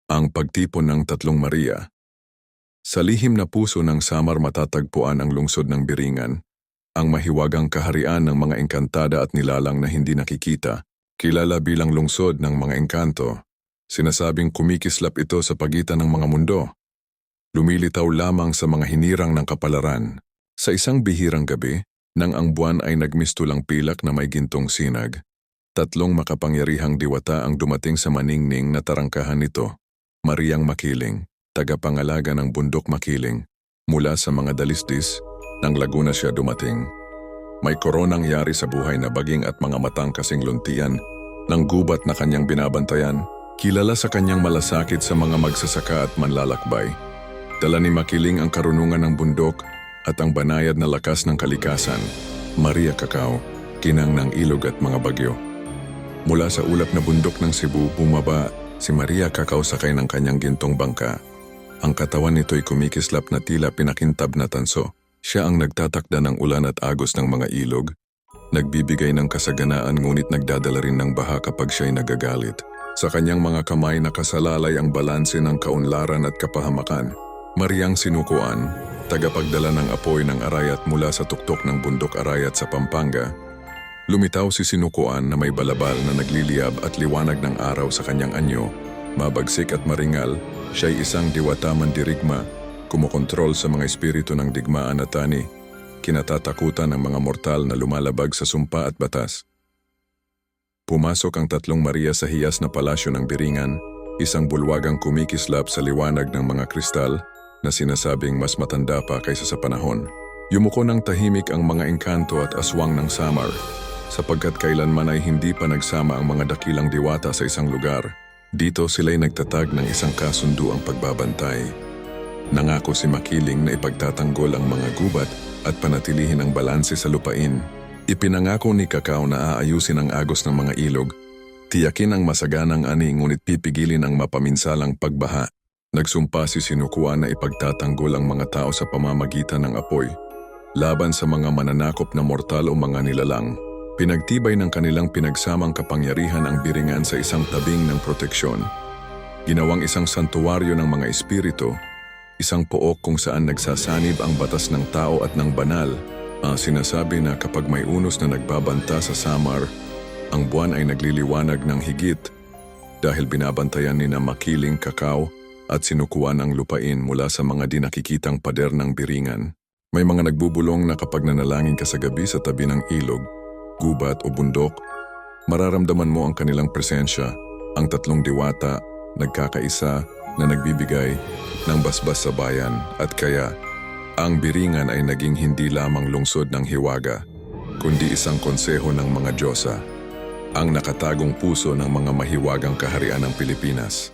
Ang pagtipon ng tatlong Maria. Sa lihim na puso ng Samar matatagpuan ang lungsod ng Biringan, ang mahiwagang kaharian ng mga engkantada at nilalang na hindi nakikita, kilala bilang lungsod ng mga engkanto. Sinasabing kumikislap ito sa pagitan ng mga mundo. Lumilitaw lamang sa mga hinirang ng kapalaran. Sa isang bihirang gabi, nang ang buwan ay nagmistulang pilak na may gintong sinag, tatlong makapangyarihang diwata ang dumating sa maningning na tarangkahan nito. Mariang Makiling, tagapangalaga ng bundok Makiling. Mula sa mga dalisdis, ng Laguna siya dumating. May koronang yari sa buhay na baging at mga matang kasing luntian ng gubat na kanyang binabantayan. Kilala sa kanyang malasakit sa mga magsasaka at manlalakbay. Dala ni Makiling ang karunungan ng bundok at ang banayad na lakas ng kalikasan. Maria Cacao, kinang ng ilog at mga bagyo. Mula sa ulap na bundok ng Cebu bumaba si Maria Cacao sakay ng kanyang gintong bangka. Ang katawan nito'y kumikislap na tila pinakintab na tanso. Siya ang nagtatakda ng ulan at agos ng mga ilog. Nagbibigay ng kasaganaan ngunit nagdadala rin ng baha kapag siya'y nagagalit. Sa kanyang mga kamay nakasalalay ang balanse ng kaunlaran at kapahamakan. Mariang Sinukuan, tagapagdala ng apoy ng Arayat mula sa tuktok ng bundok Arayat sa Pampanga. Lumitaw si Sinukuan na may balabal na nagliliyab at liwanag ng araw sa kanyang anyo. Mabagsik at maringal, siya'y isang diwata mandirigma, kumokontrol sa mga espiritu ng digmaan at tani, kinatatakutan ng mga mortal na lumalabag sa sumpa at batas. Pumasok ang tatlong Maria sa hiyas na palasyo ng Biringan, isang bulwagang kumikislap sa liwanag ng mga kristal na sinasabing mas matanda pa kaysa sa panahon. Yumuko ng tahimik ang mga engkanto at aswang ng Samar, sapagkat kailanman ay hindi pa nagsama ang mga dakilang diwata sa isang lugar. Dito sila'y nagtatag ng isang kasunduang pagbabantay. Nangako si Makiling na ipagtatanggol ang mga gubat at panatilihin ang balanse sa lupain. Ipinangako ni Cacao na aayusin ang agos ng mga ilog, tiyakin ang masaganang ani ngunit pipigilin ang mapaminsalang pagbaha. Nagsumpa si Sinukuan na ipagtatanggol ang mga tao sa pamamagitan ng apoy, laban sa mga mananakop na mortal o mga nilalang. Pinagtibay ng kanilang pinagsamang kapangyarihan ang Biringan sa isang tabing ng proteksyon. Ginawang isang santuwaryo ng mga espiritu, isang pook kung saan nagsasanib ang batas ng tao at ng banal. Sinasabi na kapag may unos na nagbabanta sa Samar, ang buwan ay nagliliwanag ng higit dahil binabantayan ni na Makiling, Cacao at Sinukuan ang lupain mula sa mga di nakikitang pader ng Biringan. May mga nagbubulong na kapag nanalangin ka sa gabi sa tabi ng ilog, gubat o bundok, mararamdaman mo ang kanilang presensya, ang tatlong diwata, nagkakaisa na nagbibigay ng basbas sa bayan at kaya ang Biringan ay naging hindi lamang lungsod ng hiwaga, kundi isang konseho ng mga Diyosa, ang nakatagong puso ng mga mahiwagang kaharian ng Pilipinas.